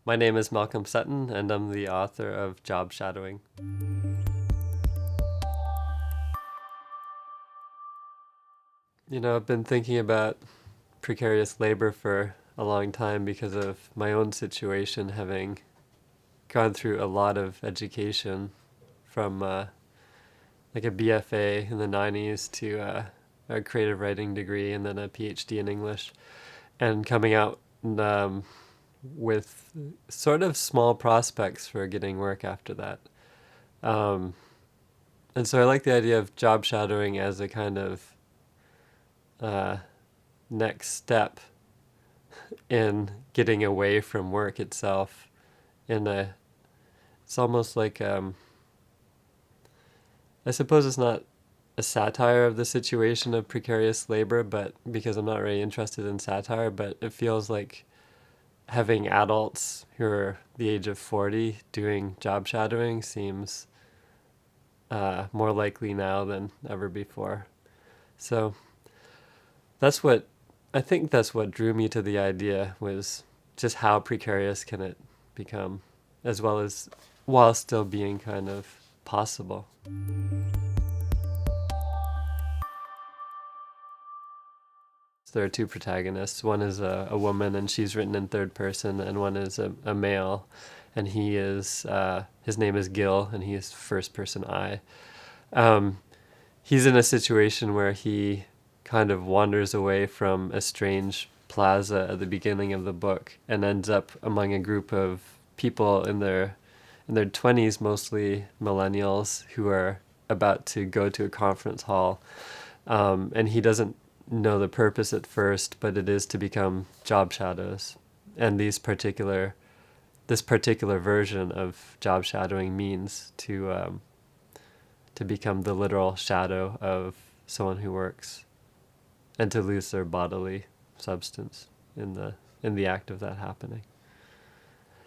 My name is Malcolm Sutton, and I'm the author of Job Shadowing. I've been thinking about precarious labor for a long time because of my own situation, having gone through a lot of education from like a BFA in the 90s to a creative writing degree and then a PhD in English, and coming out with sort of small prospects for getting work after that. Um, and so I like the idea of job shadowing as a kind of uh, next step in getting away from work itself. It's almost like, I suppose it's not a satire of the situation of precarious labor, but because I'm not really interested in satire, but it feels like having adults who are the age of 40 doing job shadowing seems more likely now than ever before. So I think that's what drew me to the idea, was just how precarious can it become, as well as while still being kind of possible. There are two protagonists. One is a woman, and she's written in third person, and one is a male, and his name is Gil, and he is first person I. Um, he's in a situation where he kind of wanders away from a strange plaza at the beginning of the book and ends up among a group of people in their 20s, mostly millennials, who are about to go to a conference hall. And he doesn't know the purpose at first, but it is to become job shadows. And this particular version of job shadowing means to become the literal shadow of someone who works, and to lose their bodily substance in the act of that happening.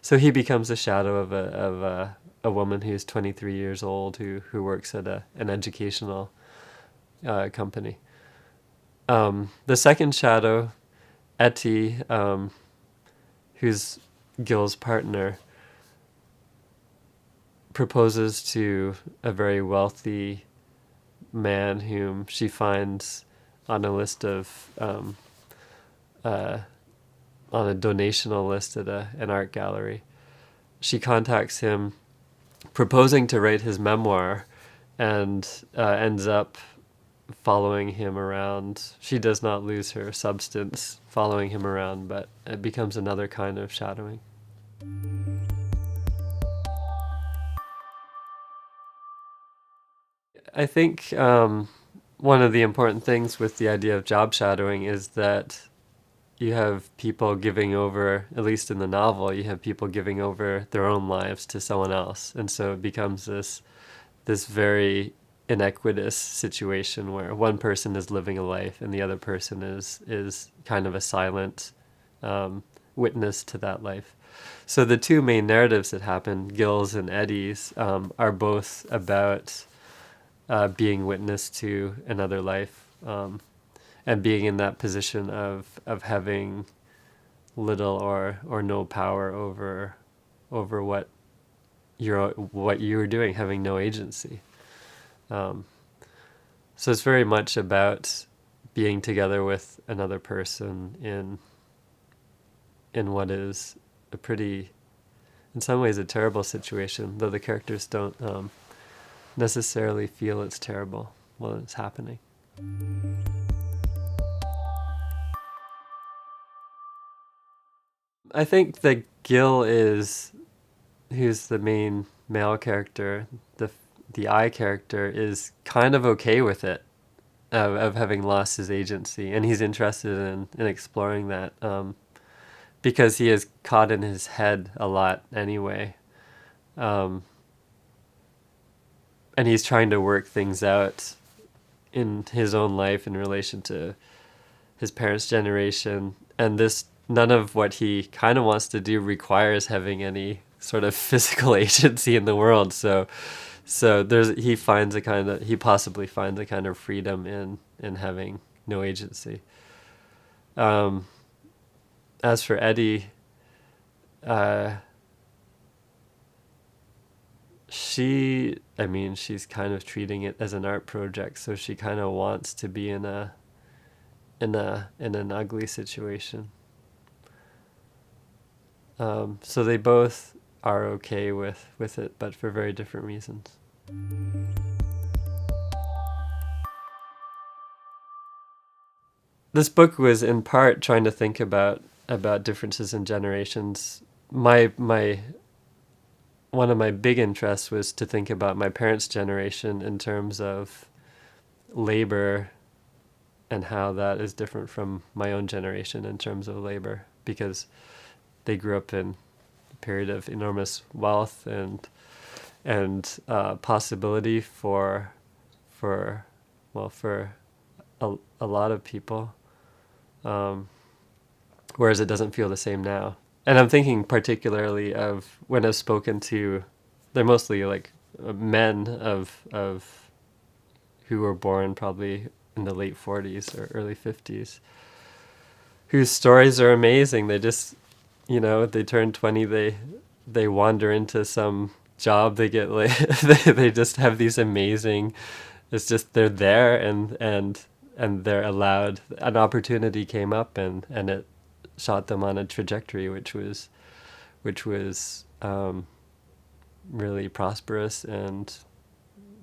So he becomes a shadow of a woman who's 23 years old who works at an educational company. The second shadow, Etty, who's Gil's partner, proposes to a very wealthy man whom she finds on a list of on a donational list at an art gallery. She contacts him, proposing to write his memoir, and ends up following him around. She does not lose her substance following him around, but it becomes another kind of shadowing. I think one of the important things with the idea of job shadowing is that you have people giving over, at least in the novel, you have people giving over their own lives to someone else. And so it becomes this very inequitous situation where one person is living a life and the other person is kind of a silent witness to that life. So the two main narratives that happen, Gil's and Eddie's, are both about being witness to another life, and being in that position of having little or no power over what you're doing, having no agency. So it's very much about being together with another person in what is a pretty, in some ways, a terrible situation, though the characters don't necessarily feel it's terrible while it's happening. I think that Gil who's the main male character, the I character is kind of okay with it, of having lost his agency, and he's interested in exploring that, because he is caught in his head a lot anyway, and he's trying to work things out in his own life in relation to his parents' generation, and this none of what he kind of wants to do requires having any sort of physical agency in the world. So he possibly finds a kind of freedom in having no agency. As for Eddie, she's kind of treating it as an art project, so she kind of wants to be in an ugly situation. So they both are okay with it, but for very different reasons. This book was in part trying to think about differences in generations. My one of my big interests was to think about my parents' generation in terms of labor and how that is different from my own generation in terms of labor, because they grew up in a period of enormous wealth and possibility for for a lot of people, whereas it doesn't feel the same now. And I'm thinking particularly of when I've spoken to, they're mostly like men of who were born probably in the late 40s or early 50s, whose stories are amazing. They just, they turn 20, they wander into some job, they get like they just have these amazing, it's just they're there, and they're allowed, an opportunity came up, and it shot them on a trajectory which was really prosperous and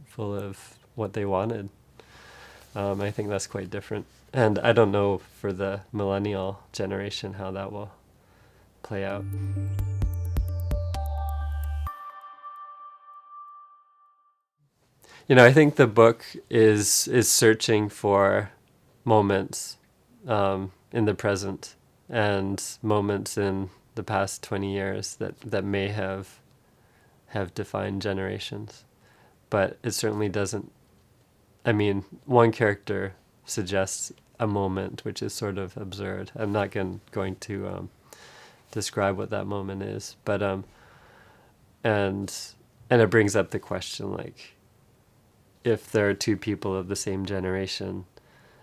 full of what they wanted. I think that's quite different. And I don't know for the millennial generation how that will play out. I think the book is searching for moments in the present and moments in the past 20 years that may have defined generations. But it certainly doesn't. I mean, one character suggests a moment which is sort of absurd. I'm not going to describe what that moment is, but and it brings up the question, like, if there are two people of the same generation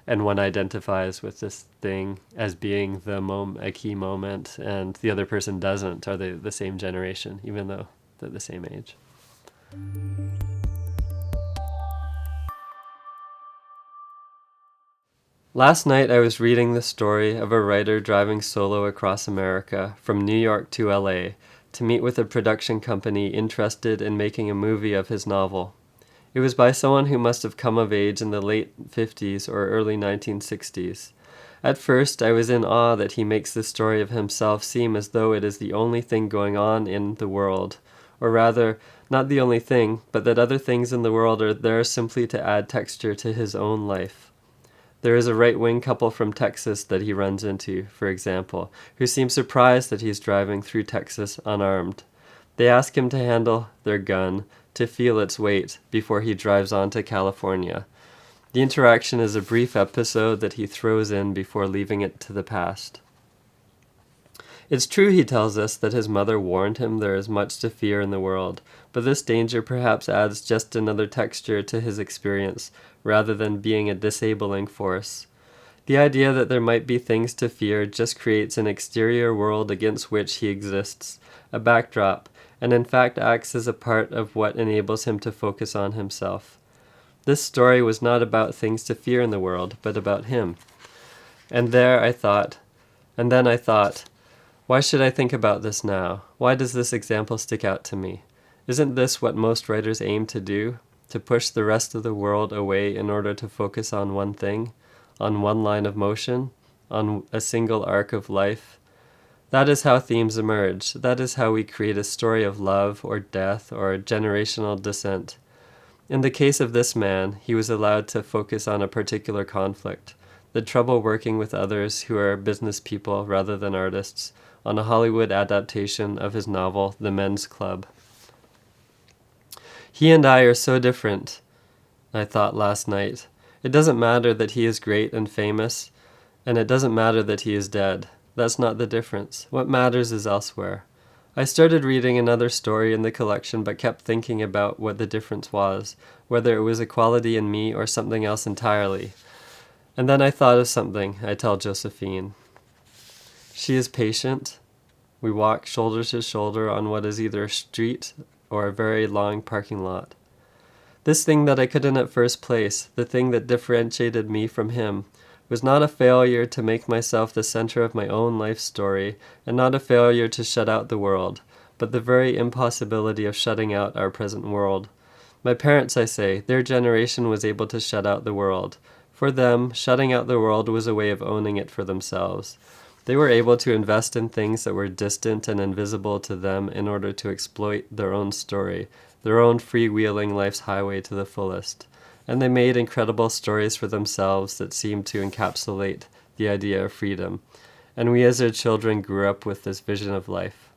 and one identifies with this thing as being a key moment, and the other person doesn't, are they the same generation even though they're the same age? Last night I was reading the story of a writer driving solo across America from New York to LA to meet with a production company interested in making a movie of his novel. It was by someone who must have come of age in the late 50s or early 1960s. At first, I was in awe that he makes the story of himself seem as though it is the only thing going on in the world. Or rather, not the only thing, but that other things in the world are there simply to add texture to his own life. There is a right-wing couple from Texas that he runs into, for example, who seem surprised that he's driving through Texas unarmed. They ask him to handle their gun, to feel its weight, before he drives on to California. The interaction is a brief episode that he throws in before leaving it to the past. It's true, he tells us, that his mother warned him there is much to fear in the world, but this danger perhaps adds just another texture to his experience, rather than being a disabling force. The idea that there might be things to fear just creates an exterior world against which he exists, a backdrop, and in fact acts as a part of what enables him to focus on himself. This story was not about things to fear in the world, but about him. And then I thought, why should I think about this now? Why does this example stick out to me? Isn't this what most writers aim to do? To push the rest of the world away in order to focus on one thing, on one line of motion, on a single arc of life? That is how themes emerge. That is how we create a story of love or death or generational descent. In the case of this man, he was allowed to focus on a particular conflict, the trouble working with others who are business people rather than artists, on a Hollywood adaptation of his novel, The Men's Club. He and I are so different, I thought last night. It doesn't matter that he is great and famous, and it doesn't matter that he is dead. That's not the difference. What matters is elsewhere. I started reading another story in the collection, but kept thinking about what the difference was, whether it was a quality in me or something else entirely. And then I thought of something, I tell Josephine. She is patient. We walk shoulder to shoulder on what is either a street or a very long parking lot. This thing that I couldn't at first place, the thing that differentiated me from him, was not a failure to make myself the center of my own life story, and not a failure to shut out the world, but the very impossibility of shutting out our present world. My parents, I say, their generation was able to shut out the world. For them, shutting out the world was a way of owning it for themselves. They were able to invest in things that were distant and invisible to them in order to exploit their own story, their own freewheeling life's highway to the fullest. And they made incredible stories for themselves that seemed to encapsulate the idea of freedom. And we as their children grew up with this vision of life.